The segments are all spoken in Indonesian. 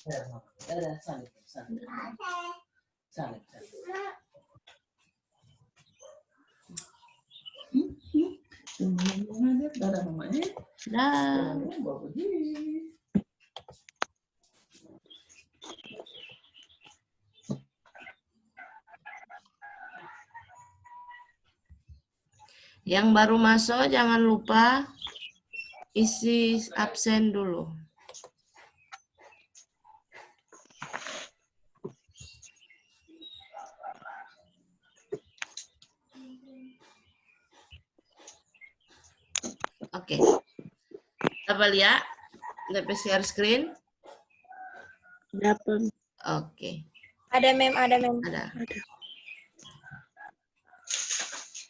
Dadah, salib, salib. Salib, salib. Dadah mamanya. Dah. Yang baru masuk jangan lupa isi absen dulu. Oke. Coba lihat. Dapat share screen? Dapat. Oke. Ada mem, ada mem. Ada.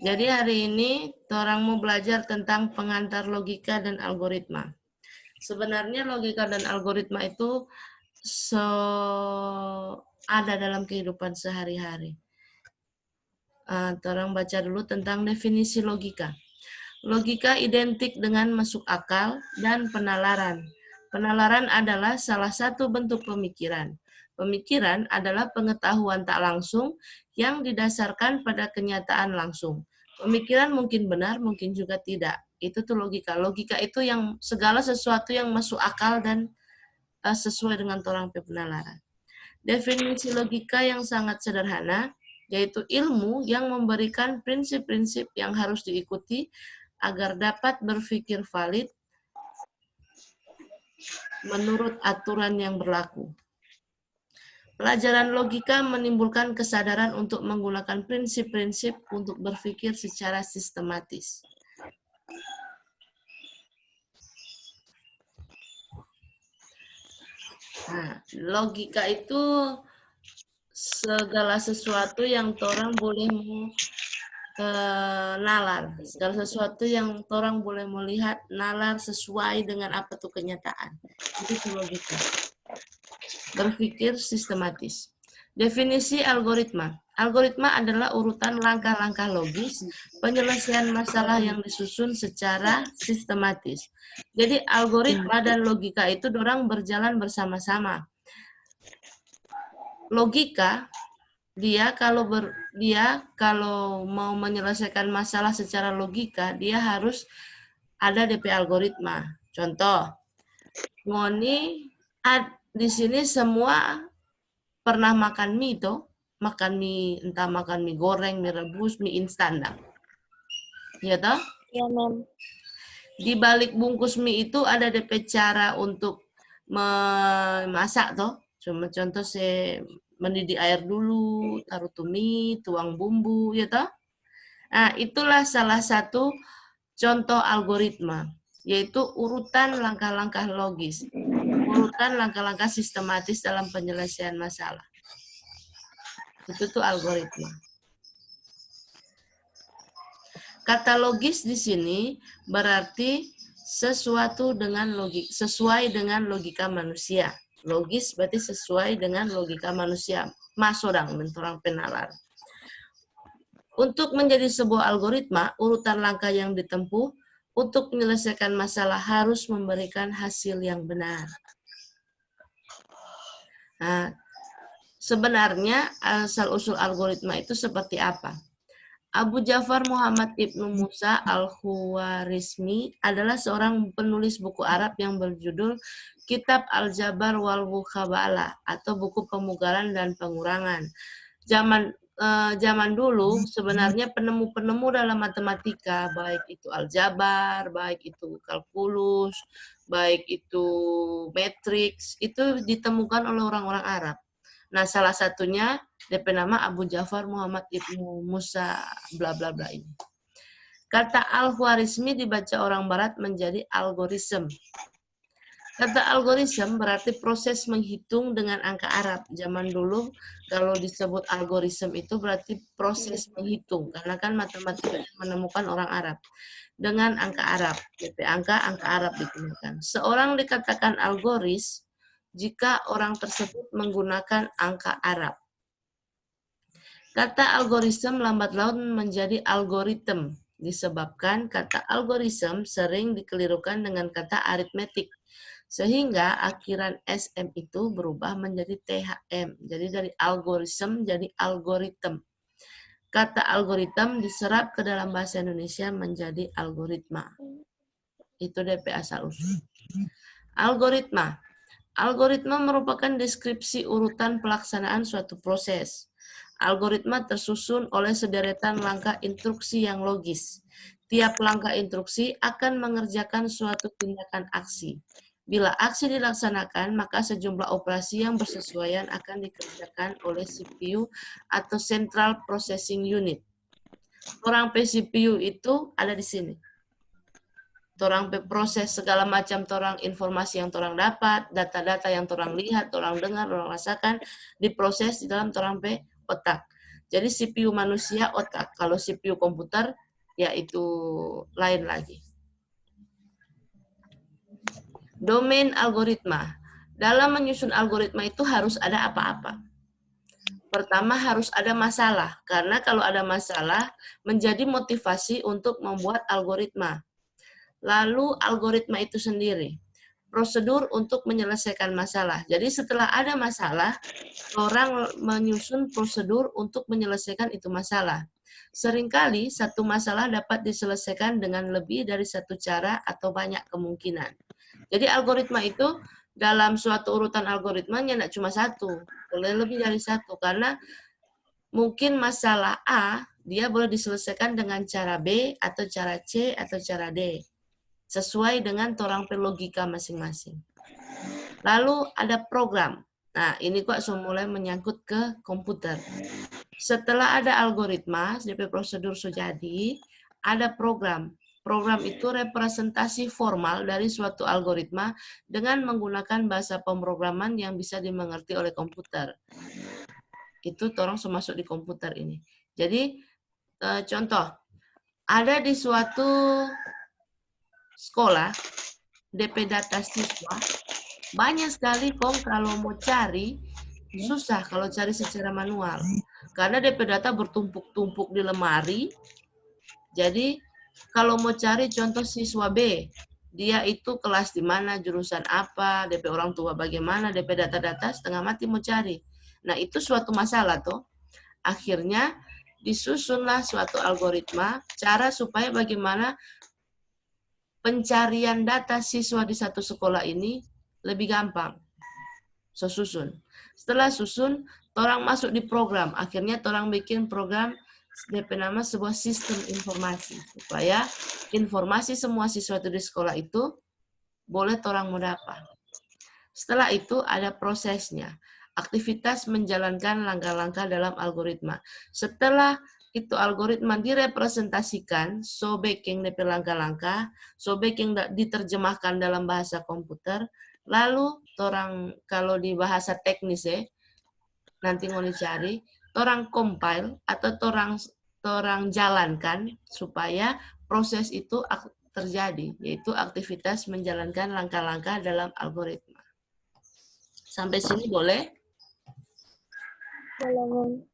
Jadi hari ini orang mau belajar tentang pengantar logika dan algoritma. Sebenarnya logika dan algoritma itu ada dalam kehidupan sehari-hari. Orang baca dulu tentang definisi logika. Logika identik dengan masuk akal dan penalaran. Penalaran adalah salah satu bentuk pemikiran. Pemikiran adalah pengetahuan tak langsung yang didasarkan pada kenyataan langsung. Pemikiran mungkin benar, mungkin juga tidak. Itu tuh logika. Logika itu yang segala sesuatu yang masuk akal dan sesuai dengan orang penalaran. Definisi logika yang sangat sederhana, yaitu ilmu yang memberikan prinsip-prinsip yang harus diikuti agar dapat berpikir valid menurut aturan yang berlaku. Pelajaran logika menimbulkan kesadaran untuk menggunakan prinsip-prinsip untuk berpikir secara sistematis. Nah, logika itu segala sesuatu yang orang boleh nalar, segala sesuatu yang orang boleh melihat nalar sesuai dengan apa tuh kenyataan. Itu logika. Berpikir sistematis. Definisi algoritma. Algoritma adalah urutan langkah-langkah logis penyelesaian masalah yang disusun secara sistematis. Jadi algoritma dan logika itu dorang berjalan bersama-sama. Logika dia kalau mau menyelesaikan masalah secara logika, dia harus ada DP algoritma. Contoh, Ngoni di sini semua pernah makan mie toh, makan mie, entah makan mie goreng, mie rebus, mie instan dah. Ya toh? Ya, mem. Di balik bungkus mie itu ada DP cara untuk memasak toh. Cuma contoh saya mendidih air dulu, taruh mie, tuang bumbu, ya toh? Nah, itulah salah satu contoh algoritma, yaitu urutan langkah-langkah logis, urutan langkah-langkah sistematis dalam penyelesaian masalah. Itu tuh algoritma. Kata logis di sini berarti sesuatu dengan sesuai dengan logika manusia. Logis berarti sesuai dengan logika manusia. Masodang mentorang penalar. Untuk menjadi sebuah algoritma, urutan langkah yang ditempuh untuk menyelesaikan masalah harus memberikan hasil yang benar. Nah, sebenarnya asal-usul algoritma itu seperti apa? Abu Ja'far Muhammad Ibnu Musa Al-Khwarizmi adalah seorang penulis buku Arab yang berjudul Kitab Al-Jabar wal Mukhabalah atau buku pemugaran dan pengurangan. Zaman dulu sebenarnya penemu-penemu dalam matematika, baik itu aljabar, baik itu kalkulus, baik itu matriks, itu ditemukan oleh orang-orang Arab. Nah, salah satunya DP nama Abu Ja'far Muhammad Ibnu Musa bla bla bla ini. Kata Al-Khwarizmi dibaca orang barat menjadi algoritma. Kata algoritma berarti proses menghitung dengan angka Arab. Zaman dulu kalau disebut algoritma itu berarti proses menghitung, karena kan matematika menemukan orang Arab dengan angka Arab. DP angka Arab digunakan. Seorang dikatakan algoris jika orang tersebut menggunakan angka Arab. Kata algoritma lambat laun menjadi algoritm, disebabkan kata algoritma sering dikelirukan dengan kata aritmetik. Sehingga akhiran SM itu berubah menjadi THM. Jadi dari algoritm jadi algoritm. Kata algoritm diserap ke dalam bahasa Indonesia menjadi algoritma. Itu DP asal-usul. Algoritma. Algoritma merupakan deskripsi urutan pelaksanaan suatu proses. Algoritma tersusun oleh sederetan langkah instruksi yang logis. Tiap langkah instruksi akan mengerjakan suatu tindakan aksi. Bila aksi dilaksanakan, maka sejumlah operasi yang bersesuaian akan dikerjakan oleh CPU atau Central Processing Unit. Orang CPU itu ada di sini. Torang proses segala macam torang informasi yang torang dapat, data-data yang torang lihat, torang dengar, torang rasakan, diproses di dalam torang otak. Jadi CPU manusia otak, kalau CPU komputer ya itu lain lagi. Domain algoritma. Dalam menyusun algoritma itu harus ada apa-apa. Pertama harus ada masalah, karena kalau ada masalah menjadi motivasi untuk membuat algoritma. Lalu algoritma itu sendiri, prosedur untuk menyelesaikan masalah. Jadi setelah ada masalah, orang menyusun prosedur untuk menyelesaikan itu masalah. Seringkali satu masalah dapat diselesaikan dengan lebih dari satu cara atau banyak kemungkinan. Jadi algoritma itu dalam suatu urutan algoritmanya tidak cuma satu, boleh lebih dari satu, karena mungkin masalah A dia boleh diselesaikan dengan cara B atau cara C atau cara D. Sesuai dengan torang logika masing-masing. Lalu ada program. Nah, ini kok mulai menyangkut ke komputer. Setelah ada algoritma, DP prosedur sudah jadi, ada program. Program itu representasi formal dari suatu algoritma dengan menggunakan bahasa pemrograman yang bisa dimengerti oleh komputer. Itu torang masuk di komputer ini. Jadi, contoh, ada di suatu sekolah, DP data siswa, banyak sekali kok kalau mau cari, susah kalau cari secara manual. Karena DP data bertumpuk-tumpuk di lemari, jadi kalau mau cari contoh siswa B, dia itu kelas di mana, jurusan apa, DP orang tua bagaimana, DP data-data setengah mati mau cari. Nah itu suatu masalah tuh. Akhirnya disusunlah suatu algoritma, cara supaya bagaimana pencarian data siswa di satu sekolah ini lebih gampang. So susun. Setelah susun, orang masuk di program. Akhirnya orang bikin program DP nama sebuah sistem informasi. Supaya informasi semua siswa itu di sekolah itu boleh orang mau dapat. Setelah itu ada prosesnya. Aktivitas menjalankan langkah-langkah dalam algoritma. Setelah itu algoritma direpresentasikan, sobek yang DP langkah-langkah, sobek yang diterjemahkan dalam bahasa komputer, lalu orang kalau di bahasa teknis nanti mau dicari, orang compile atau orang jalankan supaya proses itu terjadi, yaitu aktivitas menjalankan langkah-langkah dalam algoritma. Sampai sini boleh?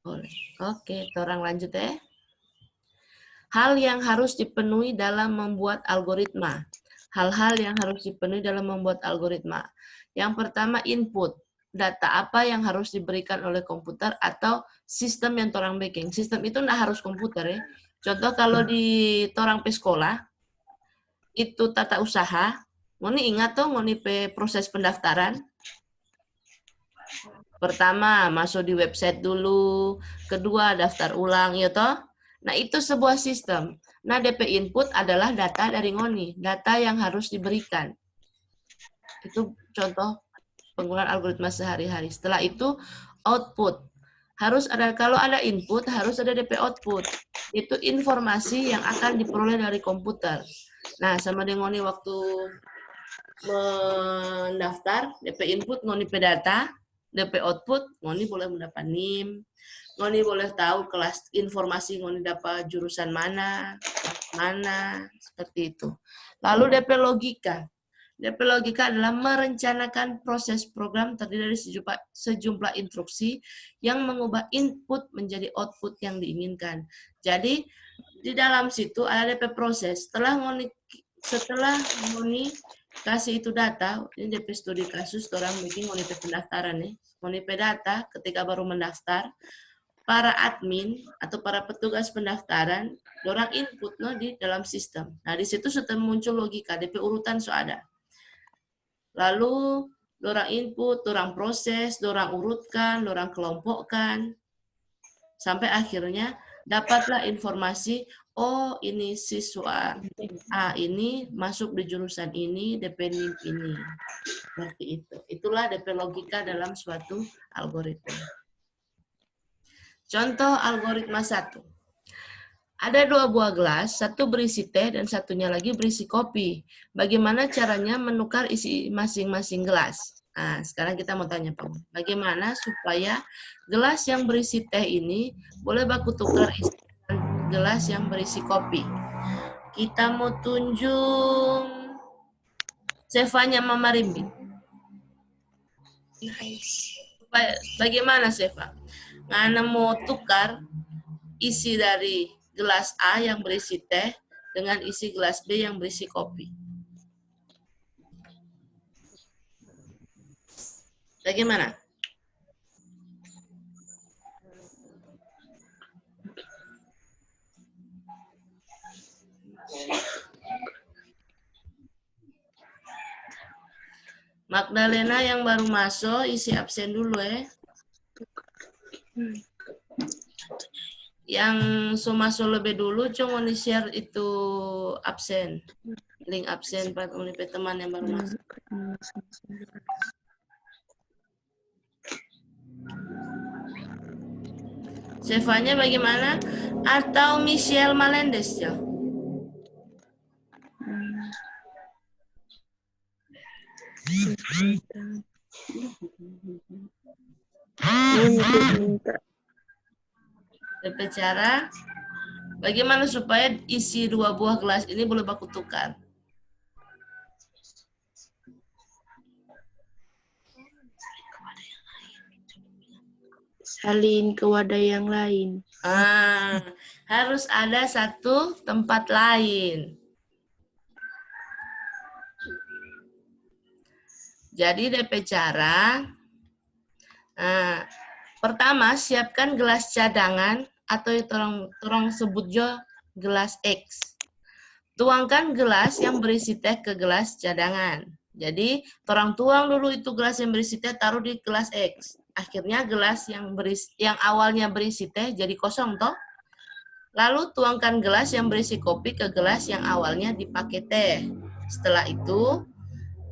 Boleh. Oke, orang lanjut ya. Hal yang harus dipenuhi dalam membuat algoritma. Hal-hal yang harus dipenuhi dalam membuat algoritma. Yang pertama input. Data apa yang harus diberikan oleh komputer atau sistem yang orang bikin. Sistem itu tidak harus komputer ya. Contoh kalau di orang sekolah, itu tata usaha, ngoni ingat tuh ngoni proses pendaftaran. Pertama, masuk di website dulu. Kedua, daftar ulang, ya toh? Nah, itu sebuah sistem. Nah, DP input adalah data dari ngoni, data yang harus diberikan. Itu contoh penggunaan algoritma sehari-hari. Setelah itu, output. Harus ada, kalau ada input, harus ada DP output. Itu informasi yang akan diperoleh dari komputer. Nah, sama dengan ngoni waktu mendaftar, DP input ngoni data, DP output, ngoni boleh mendapat NIM, ngoni boleh tahu kelas informasi ngoni dapat jurusan mana, seperti itu. Lalu DP logika. DP logika adalah merencanakan proses program terdiri dari sejumlah instruksi yang mengubah input menjadi output yang diinginkan. Jadi, di dalam situ ada DP proses. Setelah ngoni kasih itu data, ini DP studi kasus, orang bikin ngoni pendaftaran nih. Ngoni data ketika baru mendaftar, para admin atau para petugas pendaftaran, orang input no di dalam sistem. Nah, di situ sudah muncul logika, DP urutan so ada. Lalu, orang input, orang proses, orang urutkan, orang kelompokkan, sampai akhirnya dapatlah informasi, oh ini siswa A ini masuk di jurusan ini, DP NIM ini. Seperti itu. Itulah DP logika dalam suatu algoritma. Contoh algoritma 1. Ada 2 buah gelas, satu berisi teh dan satunya lagi berisi kopi. Bagaimana caranya menukar isi masing-masing gelas? Nah, sekarang kita mau tanya Pak. Bagaimana supaya gelas yang berisi teh ini boleh baku tukar isi dengan gelas yang berisi kopi? Kita mau tunjuk Sevanya Mama Rimbi. Bagaimana Seva? Ngana mau tukar isi dari gelas A yang berisi teh dengan isi gelas B yang berisi kopi. Bagaimana? Magdalena yang baru masuk, isi absen dulu ya. Yang masuk lebih dulu, cuma share itu absen. Link absen buat teman yang baru masuk. Sevanya bagaimana? Atau Michelle Melendez ya? Berbicara bagaimana supaya isi 2 buah gelas ini boleh baku tukar? Salin ke wadah yang lain. Harus ada satu tempat lain. Jadi DP cara, pertama siapkan gelas cadangan atau orang sebut jo gelas X. Tuangkan gelas yang berisi teh ke gelas cadangan. Jadi orang tuang dulu itu gelas yang berisi teh taruh di gelas X. Akhirnya gelas yang awalnya berisi teh jadi kosong toh. Lalu tuangkan gelas yang berisi kopi ke gelas yang awalnya dipakai teh. Setelah itu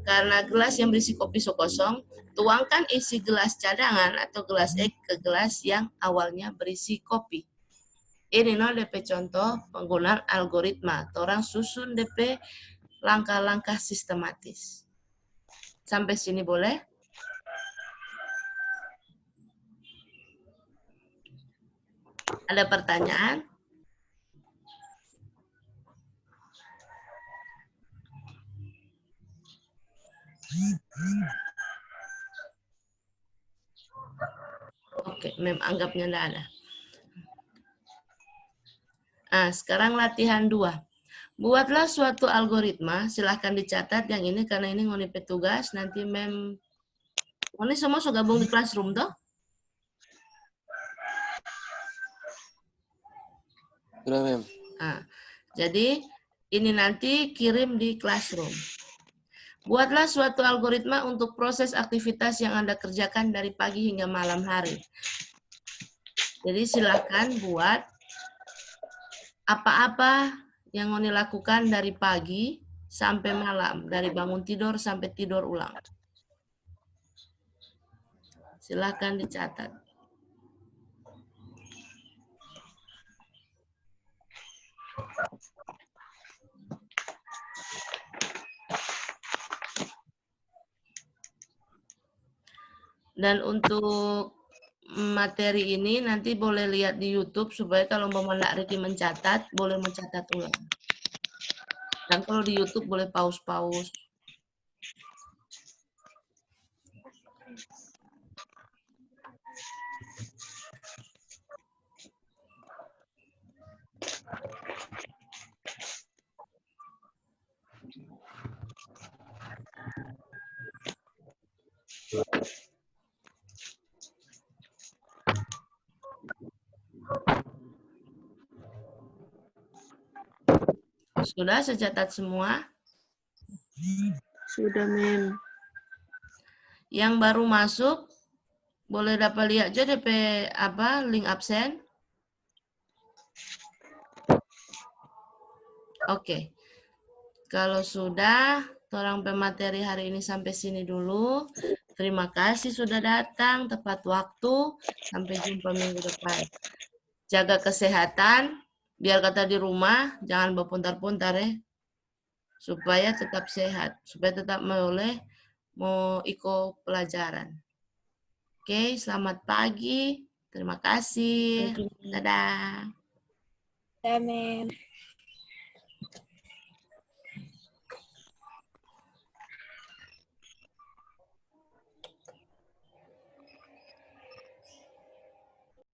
karena gelas yang berisi kopi so kosong, tuangkan isi gelas cadangan atau gelas X ke gelas yang awalnya berisi kopi. Ini no DP contoh penggunaan algoritma. Orang susun DP langkah-langkah sistematis. Sampai sini boleh? Ada pertanyaan? Oke, anggapnya enggak ada. Sekarang latihan 2. Buatlah suatu algoritma, silahkan dicatat yang ini karena ini ngoni petugas, nanti ngoni semua sudah gabung di classroom toh? Sudah, Mem. Jadi ini nanti kirim di classroom. Buatlah suatu algoritma untuk proses aktivitas yang Anda kerjakan dari pagi hingga malam hari. Jadi silakan buat apa-apa yang ngoni lakukan dari pagi sampai malam, dari bangun tidur sampai tidur ulang. Silakan dicatat. Dan untuk materi ini nanti boleh lihat di YouTube supaya kalau mau Riki mencatat, boleh mencatat ulang. Dan kalau di YouTube boleh pause-pause. sudah secatat semua? Sudah, Mem. Yang baru masuk, boleh dapat lihat aja DP link absen. Oke. Kalau sudah, orang pemateri hari ini sampai sini dulu. Terima kasih sudah datang tepat waktu. Sampai jumpa minggu depan. Jaga kesehatan, biar kata di rumah, jangan berpuntar-puntar ya. Supaya tetap sehat, supaya tetap mau ikut pelajaran. Oke, selamat pagi. Terima kasih. Dadah. Ada mem.